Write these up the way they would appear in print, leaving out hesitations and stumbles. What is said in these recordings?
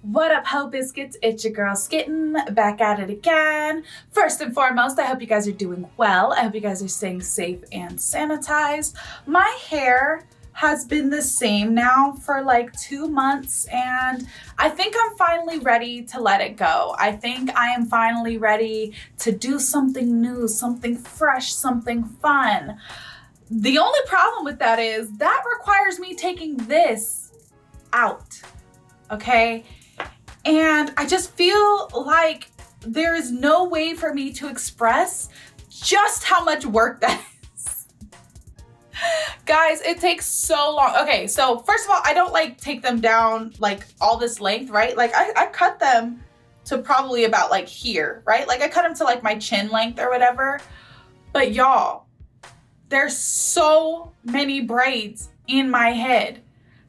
What up, Ho Biscuits? It's your girl Skitten, back at it again. First and foremost, I hope you guys are doing well. I hope you guys are staying safe and sanitized. My hair has been the same now for like 2 months, and I think I'm finally ready to let it go. I think I am finally ready to do something new, something fresh, something fun. The only problem with that is that requires me taking this out, okay? And I just feel like there is no way for me to express just how much work that is. Guys, it takes so long. Okay, so first of all, I don't like take them down like all this length, right? Like I cut them to probably about like here, right? Like I cut them to like my chin length or whatever. But y'all, there's so many braids in my head.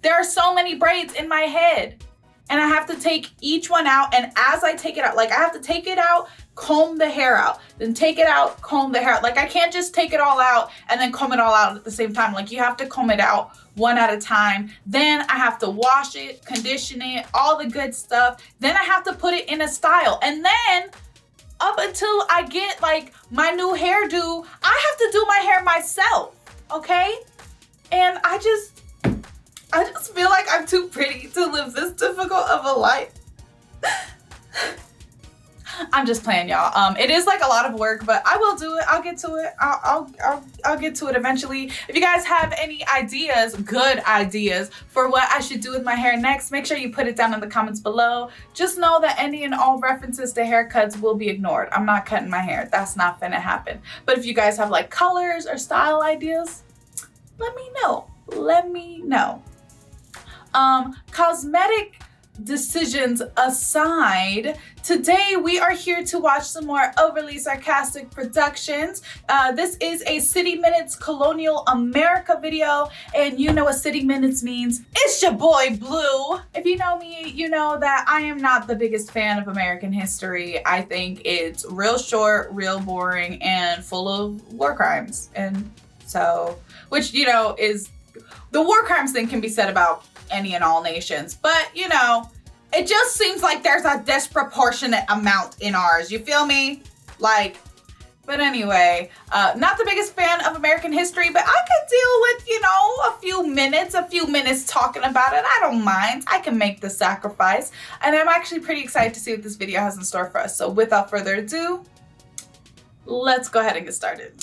There are so many braids in my head. And I have to take each one out, and as I take it out, like I have to take it out, comb the hair out, then take it out, comb the hair out. Like I can't just take it all out and then comb it all out at the same time. Like you have to comb it out one at a time. Then I have to wash it, condition it, all the good stuff. Then I have to put it in a style. And then up until I get like my new hairdo, I have to do my hair myself, okay? And I just feel like I'm too pretty to live this difficult of a life. I'm just playing, y'all. It is like a lot of work, but I will do it. I'll get to it. I'll get to it eventually. If you guys have any ideas, good ideas for what I should do with my hair next, make sure you put it down in the comments below. Just know that any and all references to haircuts will be ignored. I'm not cutting my hair. That's not gonna happen. But if you guys have like colors or style ideas, let me know. Let me know. Cosmetic decisions aside, today we are here to watch some more overly sarcastic productions. This is a City Minutes Colonial America video, and you know what City Minutes means. It's your boy Blue. If you know me, you know that I am not the biggest fan of American history. I think it's real short, real boring, and full of war crimes. And so, which, you know, is the war crimes thing can be said about any and all nations, but you know, it just seems like there's a disproportionate amount in ours, you feel me? Like, but anyway, not the biggest fan of American history, but I could deal with, you know, a few minutes talking about it. I don't mind. I can make the sacrifice, and I'm actually pretty excited to see what this video has in store for us. So without further ado, let's go ahead and get started.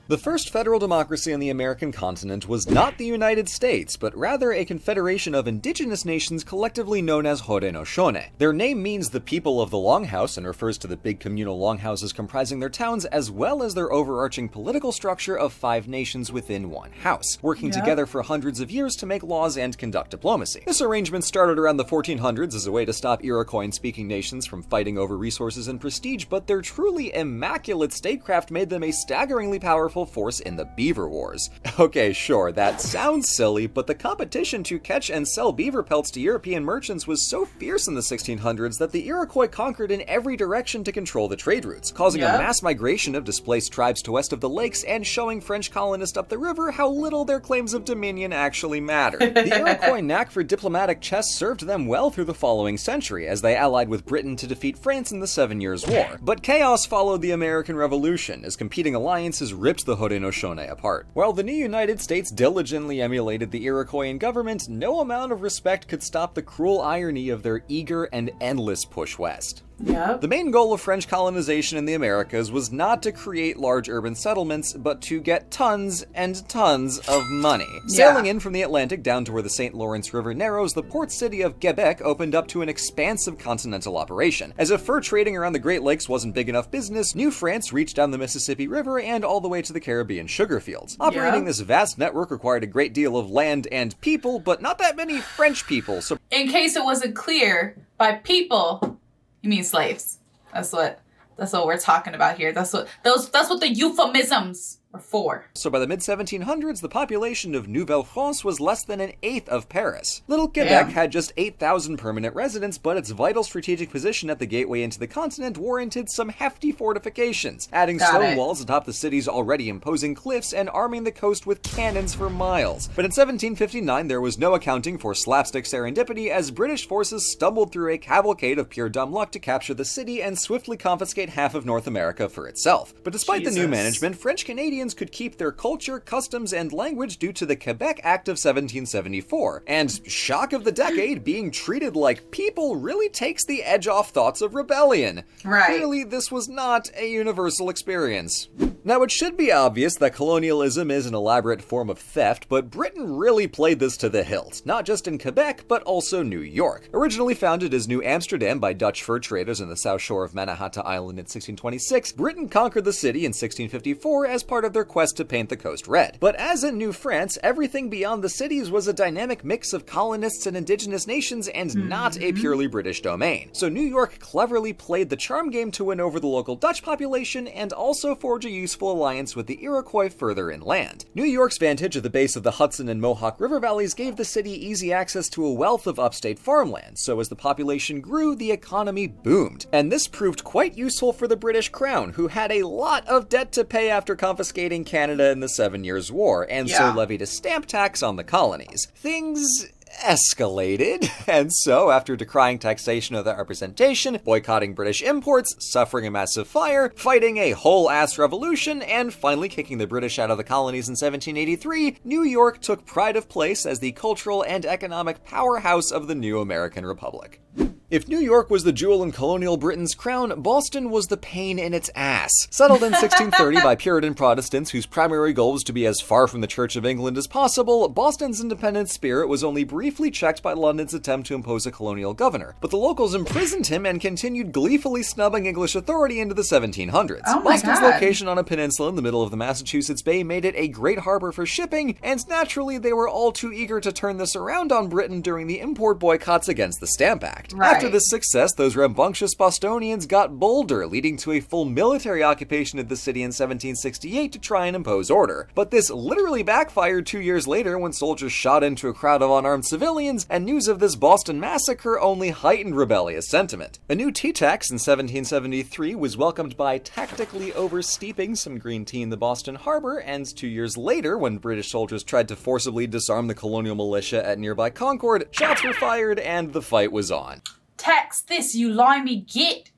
The first federal democracy on the American continent was not the United States, but rather a confederation of indigenous nations collectively known as Haudenosaunee. Their name means the people of the Longhouse and refers to the big communal longhouses comprising their towns, as well as their overarching political structure of 5 nations within one house, working together for hundreds of years to make laws and conduct diplomacy. This arrangement started around the 1400s as a way to stop Iroquois-speaking nations from fighting over resources and prestige, but their truly immaculate statecraft made them a staggeringly powerful force in the Beaver Wars. Okay, sure, that sounds silly, but the competition to catch and sell beaver pelts to European merchants was so fierce in the 1600s that the Iroquois conquered in every direction to control the trade routes, causing a mass migration of displaced tribes to west of the lakes and showing French colonists up the river how little their claims of dominion actually mattered. The Iroquois knack for diplomatic chess served them well through the following century, as they allied with Britain to defeat France in the 7 Years' War. But chaos followed the American Revolution, as competing alliances ripped the Haudenosaunee apart. While the new United States diligently emulated the Iroquoian government, no amount of respect could stop the cruel irony of their eager and endless push west. The main goal of French colonization in the Americas was not to create large urban settlements, but to get tons and tons of money. Sailing in from the Atlantic down to where the St. Lawrence River narrows, the port city of Quebec opened up to an expansive continental operation. As if fur trading around the Great Lakes wasn't big enough business, New France reached down the Mississippi River and all the way to the Caribbean sugar fields. Operating this vast network required a great deal of land and people, but not that many French people, so in case it wasn't clear, by people, you mean slaves. That's what we're talking about here. That's what the euphemisms or 4. So by the mid-1700s, the population of Nouvelle-France was less than an eighth of Paris. Little Quebec Damn. had just 8,000 permanent residents, but its vital strategic position at the gateway into the continent warranted some hefty fortifications, adding stone walls atop the city's already imposing cliffs and arming the coast with cannons for miles. But in 1759, there was no accounting for slapstick serendipity as British forces stumbled through a cavalcade of pure dumb luck to capture the city and swiftly confiscate half of North America for itself. But despite the new management, French Canadians could keep their culture, customs, and language due to the Quebec Act of 1774. And shock of the decade, being treated like people really takes the edge off thoughts of rebellion. Right. Clearly, this was not a universal experience. Now, it should be obvious that colonialism is an elaborate form of theft, but Britain really played this to the hilt, not just in Quebec, but also New York. Originally founded as New Amsterdam by Dutch fur traders in the south shore of Mannahatta Island in 1626, Britain conquered the city in 1654 as part of their quest to paint the coast red. But as in New France, everything beyond the cities was a dynamic mix of colonists and indigenous nations and not a purely British domain. So New York cleverly played the charm game to win over the local Dutch population and also forge a useful alliance with the Iroquois further inland. New York's vantage at the base of the Hudson and Mohawk River valleys gave the city easy access to a wealth of upstate farmland, so as the population grew, the economy boomed. And this proved quite useful for the British Crown, who had a lot of debt to pay after confiscating Canada in the 7 Years' War, and so levied a stamp tax on the colonies. Things escalated, and so after decrying taxation without representation, boycotting British imports, suffering a massive fire, fighting a whole-ass revolution, and finally kicking the British out of the colonies in 1783, New York took pride of place as the cultural and economic powerhouse of the new American Republic. If New York was the jewel in colonial Britain's crown, Boston was the pain in its ass. Settled in 1630 by Puritan Protestants whose primary goal was to be as far from the Church of England as possible, Boston's independent spirit was only briefly checked by London's attempt to impose a colonial governor. But the locals imprisoned him and continued gleefully snubbing English authority into the 1700s. Boston's location on a peninsula in the middle of the Massachusetts Bay made it a great harbor for shipping, and naturally they were all too eager to turn this around on Britain during the import boycotts against the Stamp Act. After this success, those rambunctious Bostonians got bolder, leading to a full military occupation of the city in 1768 to try and impose order. But this literally backfired 2 years later when soldiers shot into a crowd of unarmed civilians, and news of this Boston massacre only heightened rebellious sentiment. A new tea tax in 1773 was welcomed by tactically oversteeping some green tea in the Boston harbor, and 2 years later, when British soldiers tried to forcibly disarm the colonial militia at nearby Concord, shots were fired and the fight was on. Tax this, you limey git.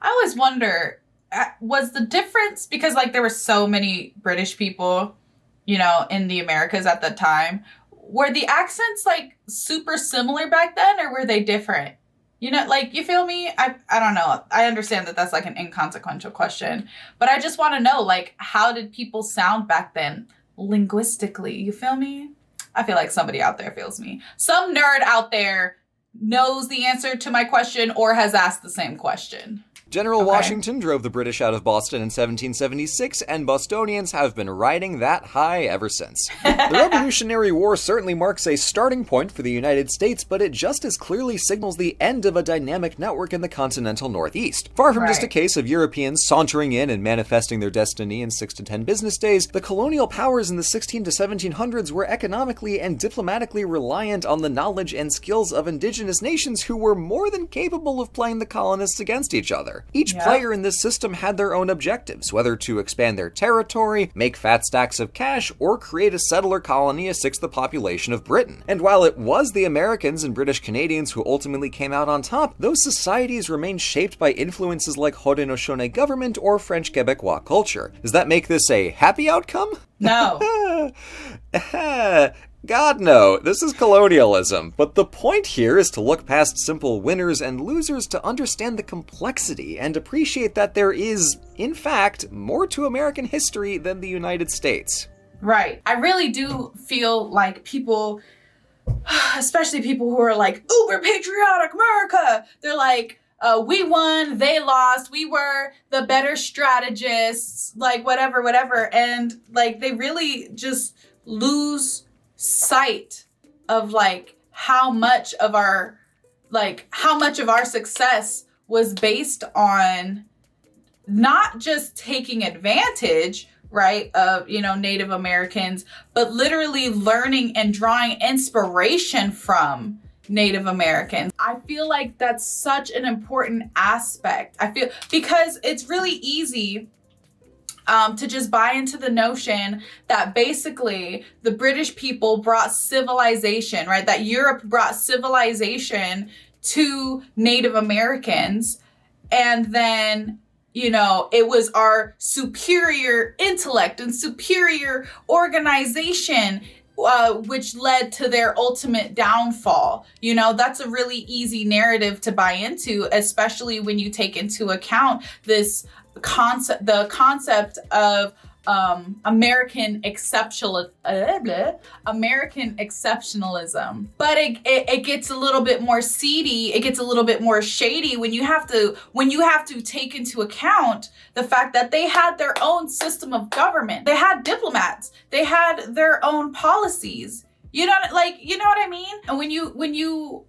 I always wonder, was the difference, because like there were so many British people, you know, in the Americas at the time, were the accents like super similar back then or were they different? You know, like, you feel me? I don't know. I understand that that's like an inconsequential question, but I just want to know, like, how did people sound back then linguistically? You feel me? I feel like somebody out there feels me. Some nerd out there knows the answer to my question or has asked the same question. General Washington drove the British out of Boston in 1776, and Bostonians have been riding that high ever since. The Revolutionary War certainly marks a starting point for the United States, but it just as clearly signals the end of a dynamic network in the continental Northeast. Far from just a case of Europeans sauntering in and manifesting their destiny in 6 to 10 business days, the colonial powers in the 16 to 1700s were economically and diplomatically reliant on the knowledge and skills of indigenous nations who were more than capable of playing the colonists against each other. Each player in this system had their own objectives, whether to expand their territory, make fat stacks of cash, or create a settler colony a sixth the population of Britain. And while it was the Americans and British Canadians who ultimately came out on top, those societies remained shaped by influences like Haudenosaunee government or French Quebecois culture. Does that make this a happy outcome? No. God, no. This is colonialism. But the point here is to look past simple winners and losers to understand the complexity and appreciate that there is, in fact, more to American history than the United States. Right. I really do feel like people, especially people who are like, uber patriotic America, they're like, we won, they lost, we were the better strategists, like whatever. And like, they really just lose sight of like how much of our success was based on not just taking advantage, right, of, you know, Native Americans, but literally learning and drawing inspiration from Native Americans. I feel like that's such an important aspect. I feel, because it's really easy to just buy into the notion that basically the British people brought civilization, right? That Europe brought civilization to Native Americans, and then, you know, it was our superior intellect and superior organization which led to their ultimate downfall. You know, that's a really easy narrative to buy into, especially when you take into account this concept, the concept of American exceptionalism. But it gets a little bit more seedy. It gets a little bit more shady when you have to take into account the fact that they had their own system of government. They had diplomats. They had their own policies. You know, like, you know what I mean? And when you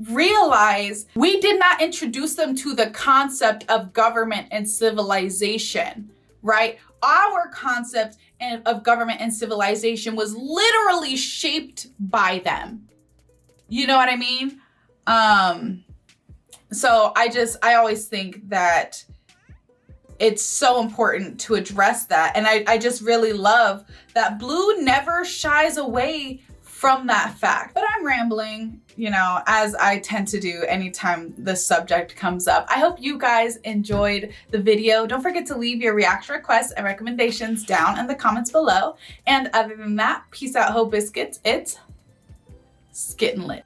realize we did not introduce them to the concept of government and civilization, right? Our concept of government and civilization was literally shaped by them. You know what I mean? So I always think that it's so important to address that. And I just really love that Blue never shies away from that fact. But I'm rambling, you know, as I tend to do anytime this subject comes up. I hope you guys enjoyed the video. Don't forget to leave your reaction requests and recommendations down in the comments below. And other than that, peace out, Ho Biscuits. It's Skittin' Lit.